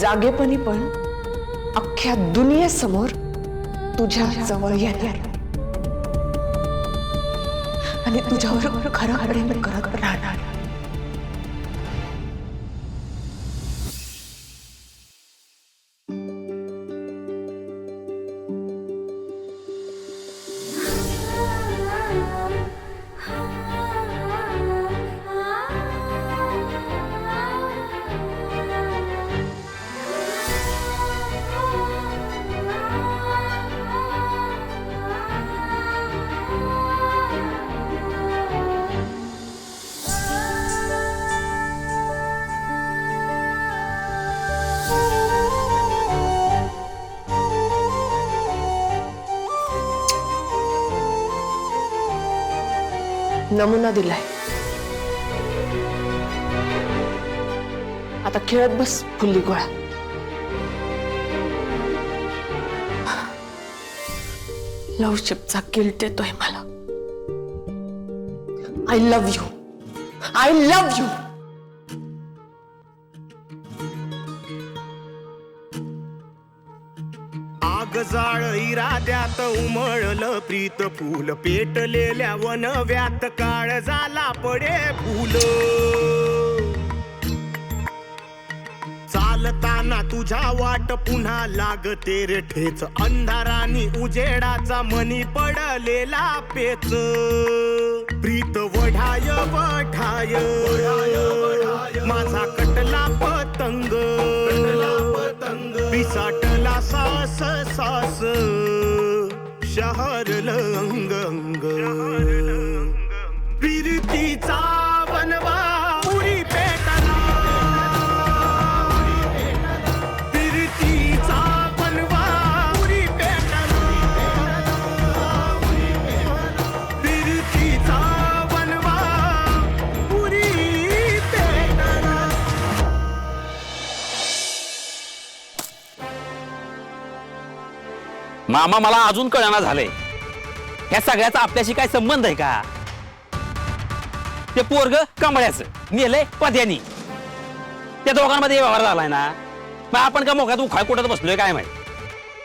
जागेपणी पण अख्ख्या दुनियेसमोर तुझ्या जवळ येणार आणि तुझ्यावर खरं प्रेम करत राहणार. नमुना दिलाय. आता खेळत बस फुल्ली गोळा. लव्हशिपचा गिल्ट येतोय मला. I love you. I love you. आग जाळ इराद्यात उमळलं प्रीत फूल पेटलेल्या वनव्यात काळ झाला पडे फूल. चालताना तुझ्या वाट पुन्हा लागते रे ठेच अंधारानी उजेडाचा मनी पडलेला पेच. प्रीत वढाय वढाय माझा कटला पतंग पिसाटला सास सास शहरलं अंग अंग. प्रीतीचा बनवा उरी पेटला. प्रीतीचा बनवा उरी पेटला. प्रीतीचा बनवा उरी पेटला. मामा मला अजून कळना झालंय ह्या सगळ्याचा आपल्याशी काय संबंध आहे का? ते पोरग कमळ्याचं नेलंय पद्यानी. त्या दोघांमध्ये व्यवहार झालाय ना. मग आपण का मोक्यात उखाळ कुठत बसलोय काय माहिती.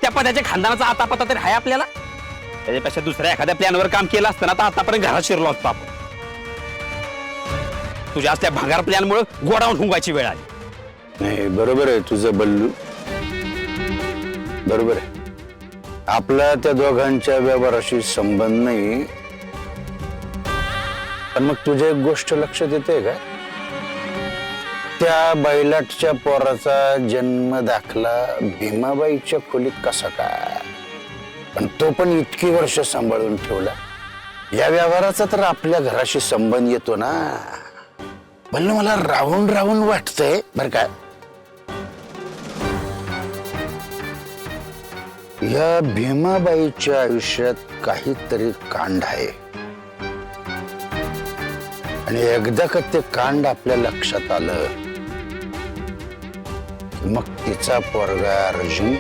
त्या पद्याच्या खानदानाचा आता पता तरी आहे आपल्याला. त्याच्यापेक्षा दुसऱ्या एखाद्या प्लॅनवर काम केलं असतं ना तर आतापर्यंत घरात शिरलो असतो आपण. तुझ्या त्या भागार प्लॅनमुळे गोडाऊन हुंगायची वेळ आली. नाही बरोबर आहे तुझं बल्लू. बरोबर आहे. आपला त्या दोघांच्या व्यवहाराशी संबंध नाही. पण मग तुझ्या एक गोष्ट लक्षात येते का? त्या बैलाटच्या पोराचा जन्म दाखला भीमाबाईच्या खोलीत कसा काय? पण तो पण इतकी वर्ष सांभाळून ठेवला. या व्यवहाराचा तर आपल्या घराशी संबंध येतो ना. बल्लू मला राहून राहून वाटतंय बर का. या भीमाबाईच्या आयुष्यात काहीतरी कांड आहे आणि एकदा का ते कांड आपल्या लक्षात आलं मग तिचा पोरगा अर्जुन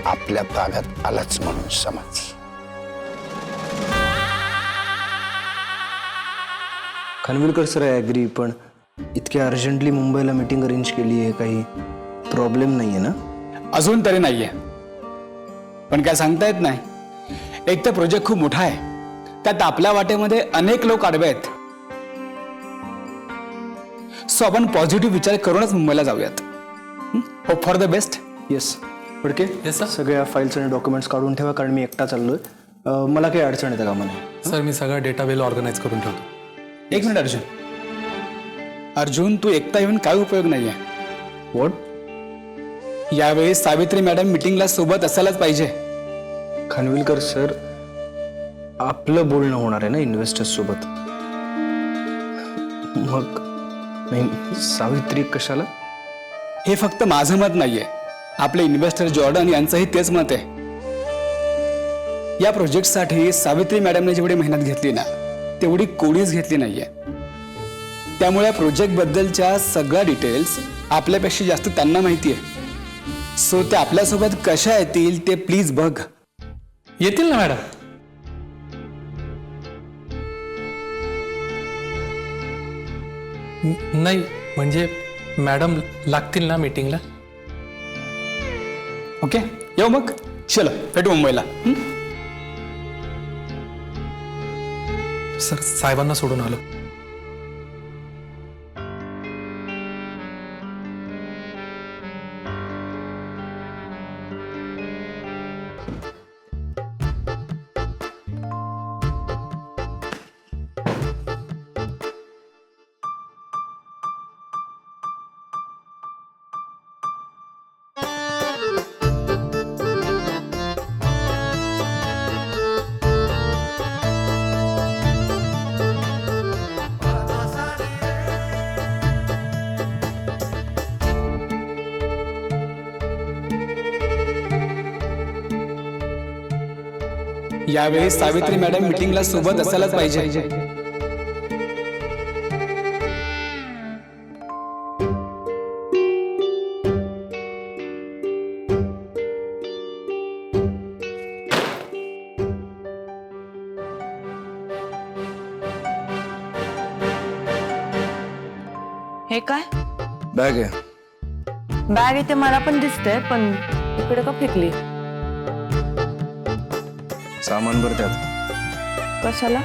आपल्या ताब्यात आलाच म्हणून समज. Khanwilkar sir I agree. पण इतक्या अर्जंटली मुंबईला मीटिंग अरेंज केली आहे. काही प्रॉब्लेम नाहीये ना? अजून तरी नाहीये. पण काय सांगता येत नाही. एक तर प्रोजेक्ट खूप मोठा आहे. त्यात आपल्या वाटेमध्ये अनेक लोक आडवे आहेत. सो आपण पॉझिटिव्ह विचार करूनच मुंबईला जाऊयात. Hope for the best. Yes Phadke. Yes sir. सगळ्या फाईल्स आणि डॉक्युमेंट्स काढून ठेवा कारण मी एकटा चाललोय. मला काही अडचण येते का मला? सर मी सगळा डेटा वेल ऑर्गनाइज करून ठेवतो. एक मिनिट अर्जुन. अर्जुन तू एकटा येऊन काय उपयोग नाहीये. वॉट? यावेळी सावित्री मॅडम मीटिंगला सोबत असायलाच पाहिजे. खानविलकर सर आपलं बोलणं होणार आहे ना इन्व्हेस्टर्स सोबत. मग नाही सावित्री कशाला? हे फक्त माझं मत नाहीये. आपले इन्व्हेस्टर जॉर्डन यांचंही तेच मत आहे. या प्रोजेक्टसाठी सावित्री मॅडमने जेवढी मेहनत घेतली ना तेवढी कोणीच घेतली नाहीये. त्यामुळे या प्रोजेक्ट बद्दलच्या सगळ्या डिटेल्स आपल्यापेक्षा जास्त त्यांना माहिती आहे. सो ते आपल्यासोबत कशा येतील ते प्लीज बघ. येतील ना मॅडम. नाही म्हणजे मॅडम लागतील ना मीटिंगला? ओके येऊ मग, चलो भेटू मुंबईला. सर साहेबांना सोडून आलो. यावेळी सावित्री मॅडम मीटिंगला सोबत असायलाच पाहिजे. हे काय बॅग आहे. बॅग इथे मला पण दिसतंय, पण इकडे का फेकली? सामान भर त्यात. कशाला?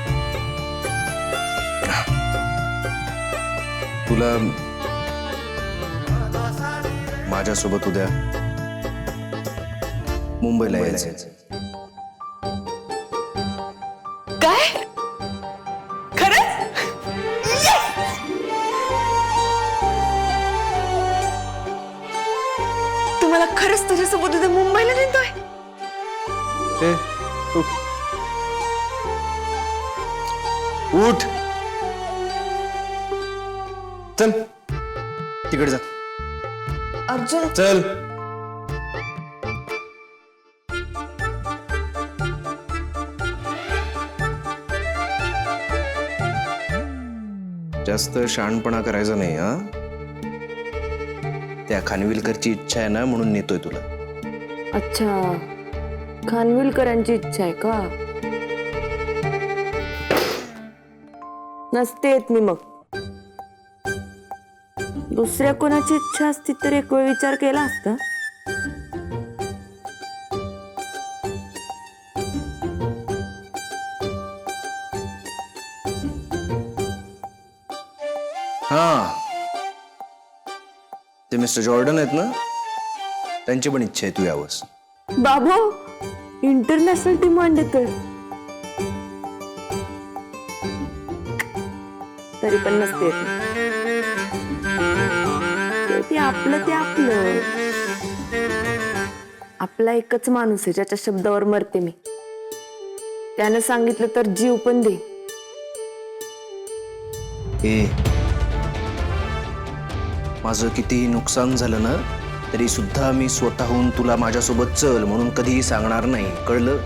तुला माझ्यासोबत उद्या मुंबईला यायचंय. काय? खरंच? तुम्हाला खरंच तुझ्यासोबत उद्या मुंबईला नेतोय? ए, उठ. उठ. चल तिकडे जा. अर्जुन, चल. जास्त शहाणपणा करायचा नाही हा. त्या खानविलकरची इच्छा आहे ना, म्हणून नेतोय तुला. अच्छा, खानविलकरांची इच्छा आहे का? नसते येत मी. मग दुसऱ्या कोणाची इच्छा असती तर एक वेळ विचार केला असता. हा, ते मिस्टर जॉर्डन आहेत ना, त्यांची पण इच्छा आहे तू यावंस. बाबू, इंटरनॅशनल डिमांड येतोय. तरी पण नसते येत. ते आपलं ते आपलं. आपला एकच माणूस आहे ज्याच्या शब्दावर मरते मी. त्यानं सांगितलं तर जीव पण दे. ए, माझं कितीही नुकसान झालं ना, तरी सुद्धा मी स्वतःहून तुला माझ्यासोबत चल म्हणून कधीही सांगणार नाही, कळलं?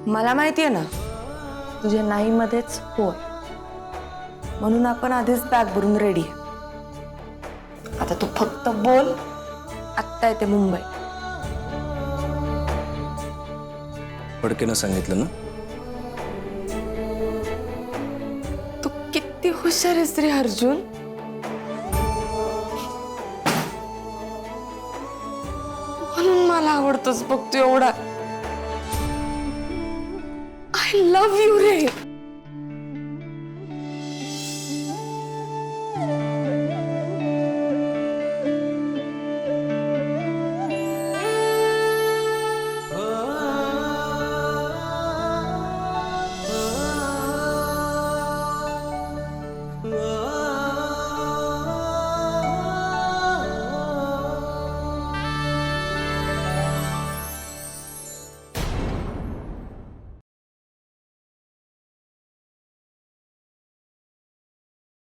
मला माहितीये ना तुझ्या नाही मध्येच हो, म्हणून आपण आधीच बॅग भरून रेडी आहे. आता तू फक्त बोल, आत्ता येते मुंबई. फडकेनं सांगितलं ना. तू किती हुशार आहेस रे अर्जुन. म्हणून मला आवडतोस बघ तू एवढा. I love you ray.